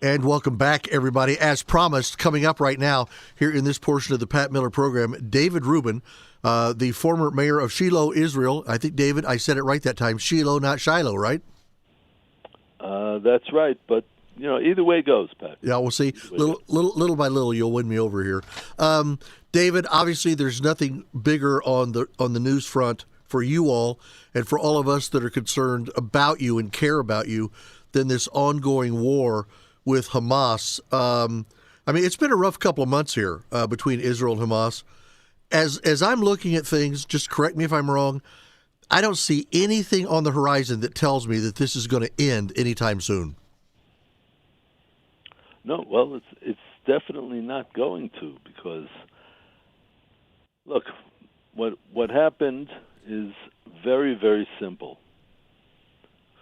And welcome back, everybody. As promised, coming up right now here in this portion of the Pat Miller program, David Rubin, the former mayor of Shiloh, Israel. I think, David, I said it right that time. Shiloh, not Shiloh, right? That's right, but either way goes, Pat. Yeah, we'll see. Little by little, you'll win me over here. David, obviously, there's nothing bigger on the news front for you all and for all of us that are concerned about you and care about you than this ongoing war with Hamas. It's been a rough couple of months here between Israel and Hamas. As I'm looking at things, just correct me if I'm wrong, I don't see anything on the horizon that tells me that this is going to end anytime soon. No, well, it's definitely not going to, because look, what happened is very, very simple.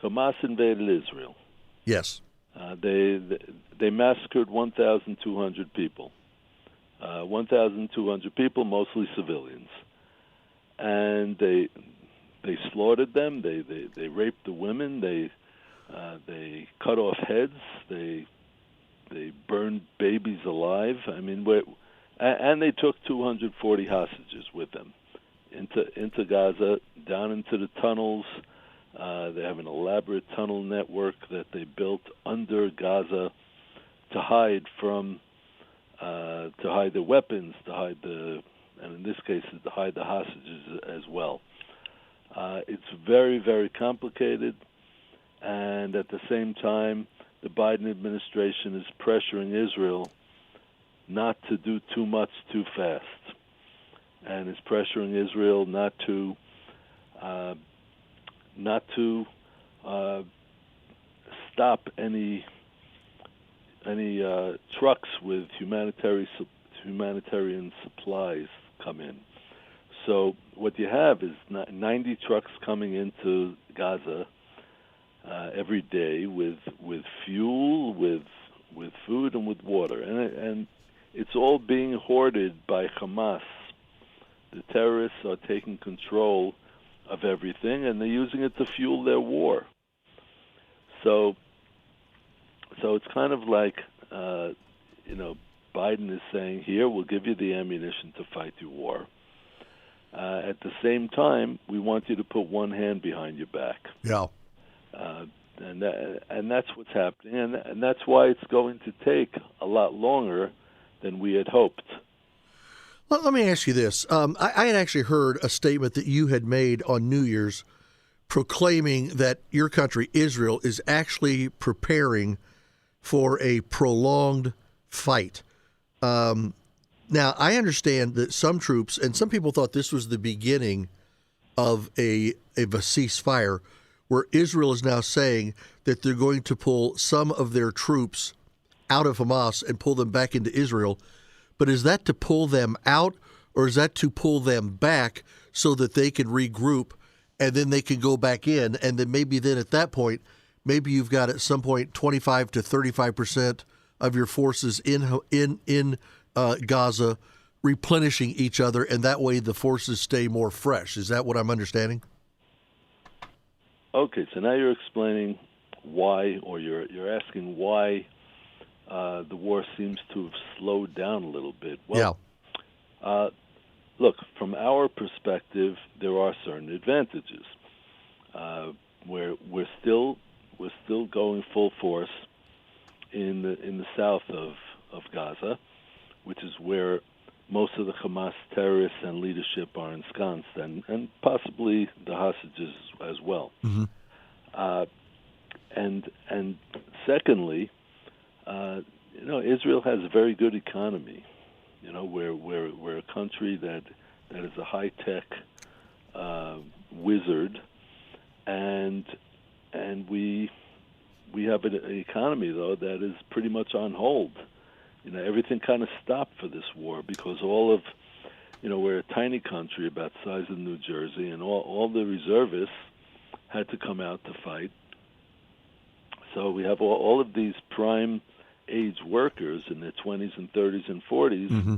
Hamas invaded Israel. Yes. They massacred 1,200 people. 1,200 people, mostly civilians, and they slaughtered them. They raped the women. They cut off heads. They burned babies alive. And they took 240 hostages with them into Gaza, down into the tunnels. They have an elaborate tunnel network that they built under Gaza to hide the weapons, and in this case, to hide the hostages as well. It's very, very complicated, and at the same time, the Biden administration is pressuring Israel not to do too much too fast, and is pressuring Israel not to stop any trucks with humanitarian supplies come in. So what you have is 90 trucks coming into Gaza every day with fuel, with food, and with water, and it's all being hoarded by Hamas. The terrorists are taking control of everything, and they're using it to fuel their war. So it's kind of like, Biden is saying, here, we'll give you the ammunition to fight your war. At the same time, we want you to put one hand behind your back. Yeah. And that's what's happening, and that's why it's going to take a lot longer than we had hoped. Let me ask you this. I had actually heard a statement that you had made on New Year's proclaiming that your country, Israel, is actually preparing for a prolonged fight. Now, I understand that some troops, and some people thought this was the beginning of a ceasefire, where Israel is now saying that they're going to pull some of their troops out of Hamas and pull them back into Israel. But is that to pull them out, or is that to pull them back so that they can regroup and then they can go back in? And then at that point, maybe you've got at some point 25 to 35% of your forces in Gaza replenishing each other, and that way the forces stay more fresh. Is that what I'm understanding? Okay, so now you're explaining why, or you're asking why the war seems to have slowed down a little bit. Well, yeah. Look, from our perspective, there are certain advantages. Where we're still going full force in the south of Gaza, which is where most of the Hamas terrorists and leadership are ensconced, and possibly the hostages as well. Mm-hmm. And secondly, Israel has a very good economy. We're a country that is a high-tech wizard, and we have an economy, though, that is pretty much on hold. Everything kind of stopped for this war because all of, we're a tiny country about the size of New Jersey, and all the reservists had to come out to fight. So we have all of these prime age workers in their 20s and 30s and 40s mm-hmm.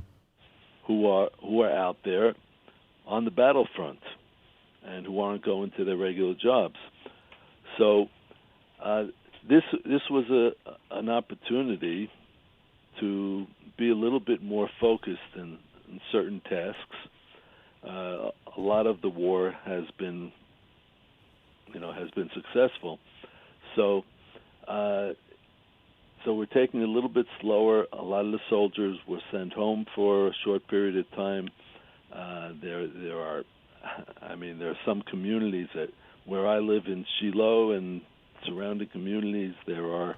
who are out there on the battlefront and who aren't going to their regular jobs. So this was an opportunity to be a little bit more focused in certain tasks. A lot of the war has been successful, so we're taking it a little bit slower. A lot of the soldiers were sent home for a short period of time. There are some communities where I live in Shiloh and surrounding communities. There are,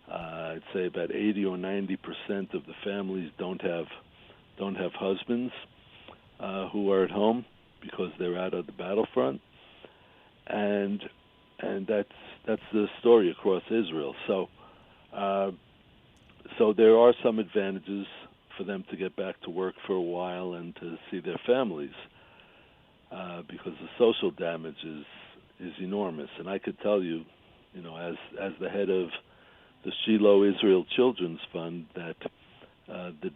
I'd say, about 80 or 90% of the families don't have husbands who are at home because they're out of the battlefront, and that's the story across Israel. So there are some advantages for them to get back to work for a while and to see their families, because the social damage is enormous. And I could tell you, as the head of the Shiloh Israel Children's Fund, that the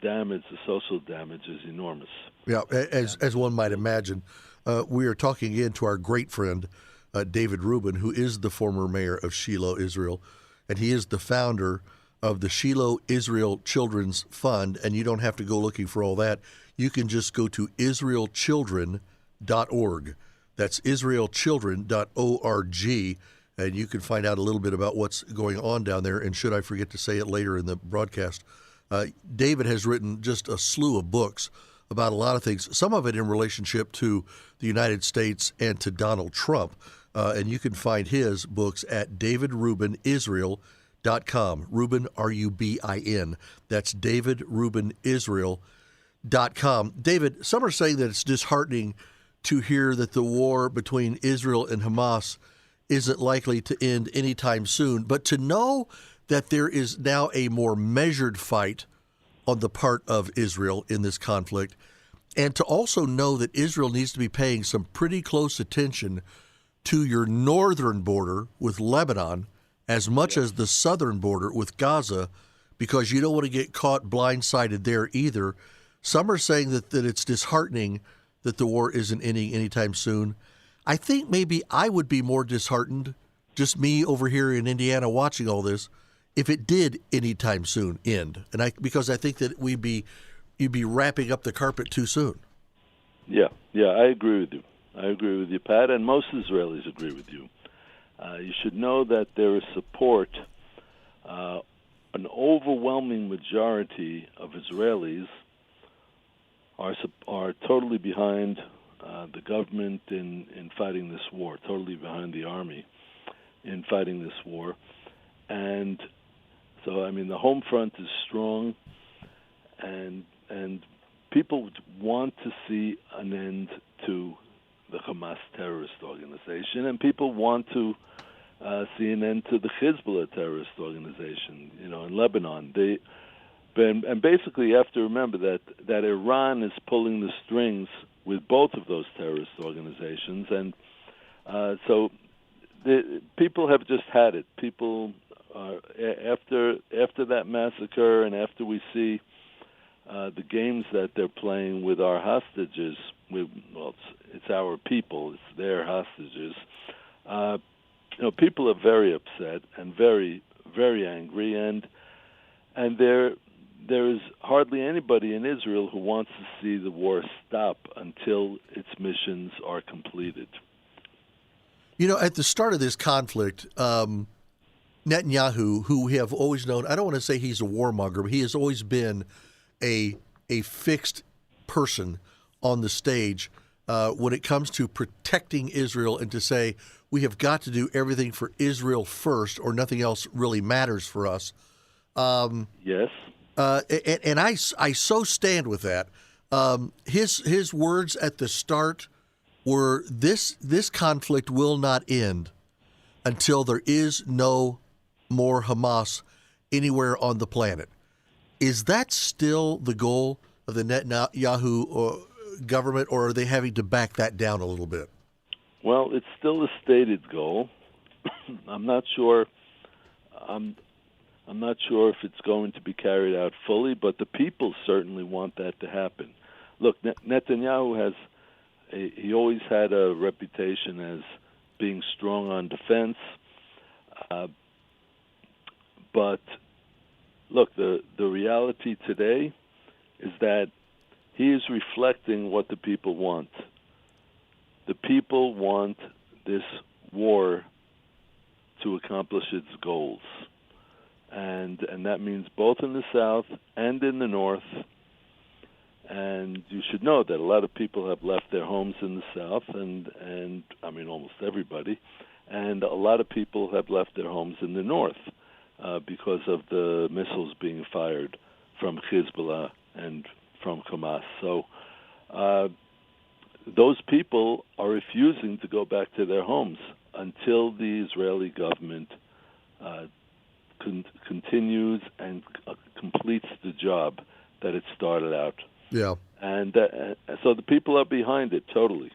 social damage is enormous. Yeah, as one might imagine. We are talking again to our great friend, David Rubin, who is the former mayor of Shiloh, Israel, and he is the founder of the Shiloh Israel Children's Fund, and you don't have to go looking for all that. You can just go to israelchildren.org. That's israelchildren.org, and you can find out a little bit about what's going on down there, and should I forget to say it later in the broadcast, David has written just a slew of books about a lot of things, some of it in relationship to the United States and to Donald Trump. And you can find his books at davidrubinisrael.com. Rubin, R-U-B-I-N. That's davidrubinisrael.com. David, some are saying that it's disheartening to hear that the war between Israel and Hamas isn't likely to end anytime soon, but to know that there is now a more measured fight on the part of Israel in this conflict, and to also know that Israel needs to be paying some pretty close attention to your northern border with Lebanon as much as the southern border with Gaza, because you don't want to get caught blindsided there either. Some are saying that it's disheartening that the war isn't ending anytime soon. I think maybe I would be more disheartened, just me over here in Indiana watching all this, if it did anytime soon end, because I think that you'd be wrapping up the carpet too soon. Yeah, I agree with you. I agree with you, Pat, and most Israelis agree with you. You should know that there is support. An overwhelming majority of Israelis are totally behind the government in fighting this war, totally behind the army in fighting this war. And so, the home front is strong, and people want to see an end to the Hamas terrorist organization, and people want to see an end to the Hezbollah terrorist organization, in Lebanon. And basically, you have to remember that Iran is pulling the strings with both of those terrorist organizations, and so people have just had it. People, after that massacre, and after we see the games that they're playing with our hostages, it's our people, it's their hostages. People are very upset and very, very angry, and there is hardly anybody in Israel who wants to see the war stop until its missions are completed. At the start of this conflict, Netanyahu, who we have always known, I don't want to say he's a warmonger, but he has always been a fixed person on the stage when it comes to protecting Israel, and to say we have got to do everything for Israel first, or nothing else really matters for us. Yes. And I so stand with that. His words at the start were, this conflict will not end until there is no more Hamas anywhere on the planet. Is that still the goal of the Netanyahu government, or are they having to back that down a little bit? Well, it's still a stated goal. I'm not sure. I'm not sure if it's going to be carried out fully, but the people certainly want that to happen. Look, Netanyahu he always had a reputation as being strong on defense. But look, the reality today is that he is reflecting what the people want. The people want this war to accomplish its goals. And that means both in the South and in the North. And you should know that a lot of people have left their homes in the South, and I mean almost everybody. And a lot of people have left their homes in the North because of the missiles being fired from Hezbollah and from Hamas. So those people are refusing to go back to their homes until the Israeli government continues and completes the job that it started out. Yeah. And so the people are behind it totally.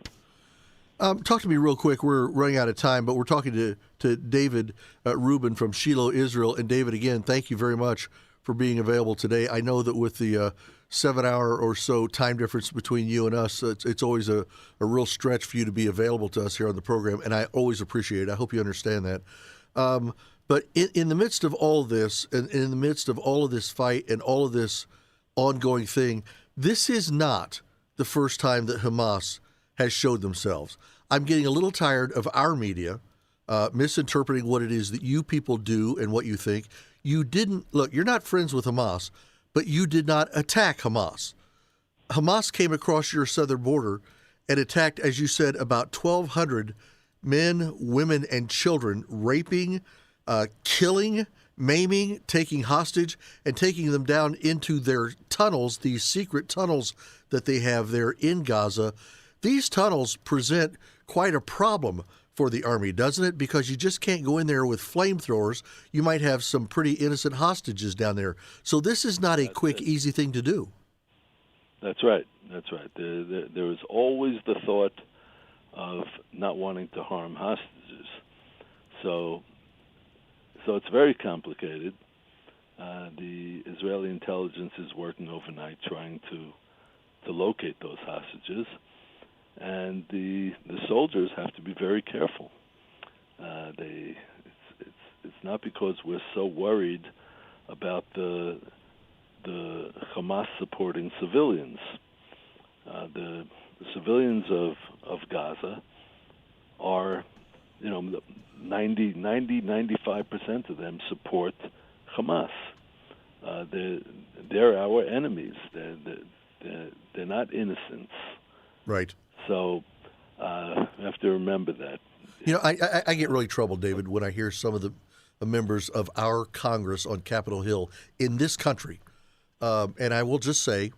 Talk to me real quick. We're running out of time, but we're talking to David Rubin from Shiloh, Israel. And David, again, thank you very much for being available today. I know that with the 7-hour or so time difference between you and us, it's always a real stretch for you to be available to us here on the program, and I always appreciate it. I hope you understand that. But in the midst of all of this, and in the midst of all of this fight and all of this ongoing thing, this is not the first time that Hamas has showed themselves. I'm getting a little tired of our media misinterpreting what it is that you people do and what you think. You didn't, look, you're not friends with Hamas, but you did not attack Hamas. Hamas came across your southern border and attacked, as you said, about 1,200 men, women, and children, raping, killing, maiming, taking hostage, and taking them down into their tunnels, these secret tunnels that they have there in Gaza. These tunnels present quite a problem for the Army, doesn't it? Because you just can't go in there with flamethrowers. You might have some pretty innocent hostages down there. So this is not a quick, easy thing to do. That's right. That's right. There is always the thought of not wanting to harm hostages. So it's very complicated. The Israeli intelligence is working overnight trying to locate those hostages. And the soldiers have to be very careful. It's not because we're so worried about the Hamas supporting civilians. The civilians of Gaza are, 95% of them support Hamas. They're our enemies. They're not innocents. Right. So you have to remember that. I get really troubled, David, when I hear some of the members of our Congress on Capitol Hill in this country, and I will just say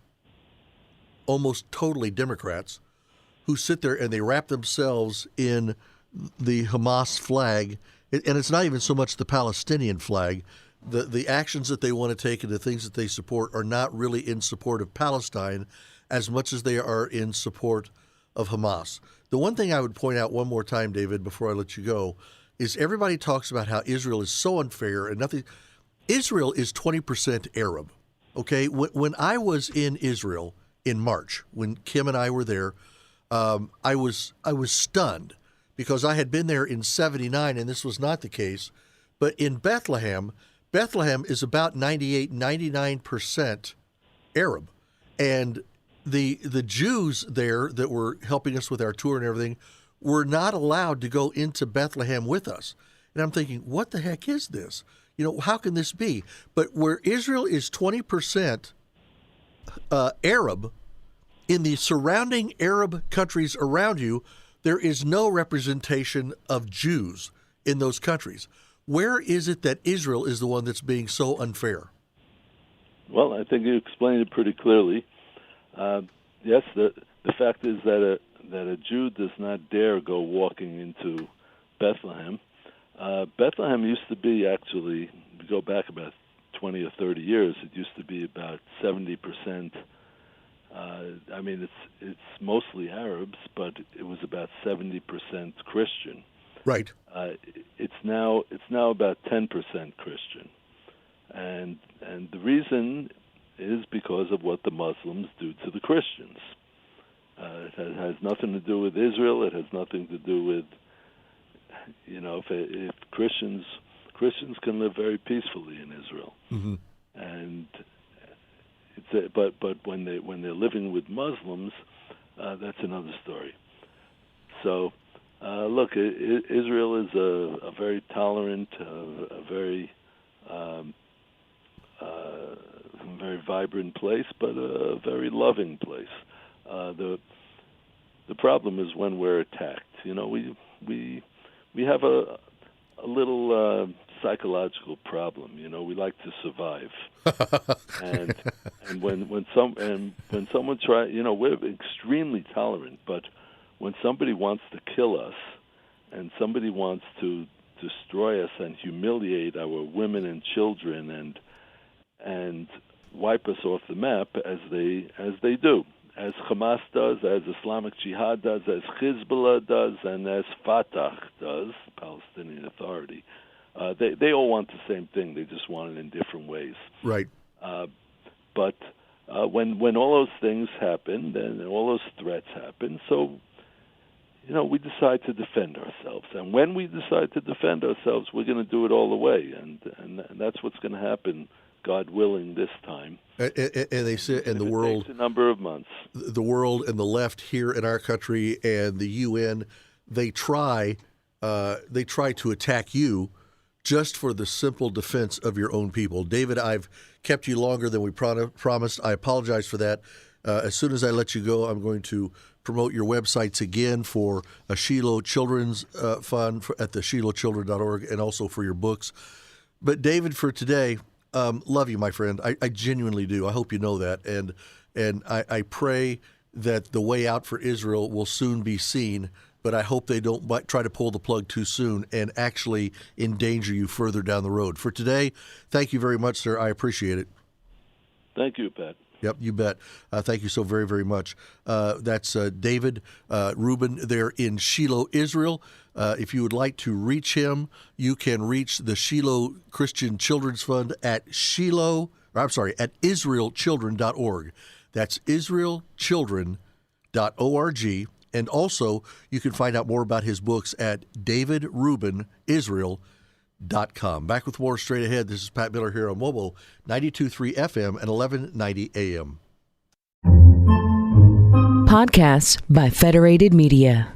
almost totally Democrats, who sit there and they wrap themselves in the Hamas flag, and it's not even so much the Palestinian flag. The actions that they want to take and the things that they support are not really in support of Palestine as much as they are in support of Hamas. The one thing I would point out one more time, David, before I let you go, is everybody talks about how Israel is so unfair and nothing. Israel is 20% Arab. Okay, when I was in Israel in March, when Kim and I were there, I was stunned because I had been there in '79 and this was not the case. But in Bethlehem is about 99% Arab, and the Jews there that were helping us with our tour and everything were not allowed to go into Bethlehem with us. And I'm thinking, what the heck is this? How can this be? But where Israel is 20% Arab, in the surrounding Arab countries around you, there is no representation of Jews in those countries. Where is it that Israel is the one that's being so unfair? Well, I think you explained it pretty clearly. Yes, the fact is that a Jew does not dare go walking into Bethlehem. Bethlehem used to be, actually, we go back about 20 or 30 years, it used to be about 70%. It's mostly Arabs, but it was about 70% Christian. Right. It's now about 10% Christian, and the reason is because of what the Muslims do to the Christians. It has nothing to do with Israel. It has nothing to do with, if Christians Christians can live very peacefully in Israel, Mm-hmm. and but when they're living with Muslims, that's another story. So, look, Israel is a very tolerant, a very very vibrant place, but a very loving place. The problem is when we're attacked. You know, we have a little psychological problem. You know, we like to survive, and when someone tries, you know, we're extremely tolerant, but when somebody wants to kill us and somebody wants to destroy us and humiliate our women and children and wipe us off the map as they do, as Hamas does, as Islamic Jihad does, as Hezbollah does, and as Fatah does, the Palestinian Authority. They all want the same thing. They just want it in different ways. Right. But when all those things happen, then all those threats happen. So, you know, we decide to defend ourselves. And when we decide to defend ourselves, we're going to do it all the way. And that's what's going to happen, God willing, this time. And they say, and the world, it takes a number of months. The world and the left here in our country and the UN, they try to attack you just for the simple defense of your own people. David, I've kept you longer than we promised. I apologize for that. As soon as I let you go, I'm going to promote your websites again for a Shiloh Children's Fund at the shilohchildren.org, and also for your books. But David, for today, love you, my friend. I genuinely do. I hope you know that. And I pray that the way out for Israel will soon be seen, but I hope they don't try to pull the plug too soon and actually endanger you further down the road. For today, thank you very much, sir. I appreciate it. Thank you, Pat. Yep, you bet. Thank you so very, very much. That's David Rubin there in Shiloh, Israel. If you would like to reach him, you can reach the Shiloh Christian Children's Fund at israelchildren.org. That's israelchildren.org. And also, you can find out more about his books at davidrubinisrael.com. Back with more straight ahead. This is Pat Miller here on Mobile 92.3 FM and 1190 AM. Podcasts by Federated Media.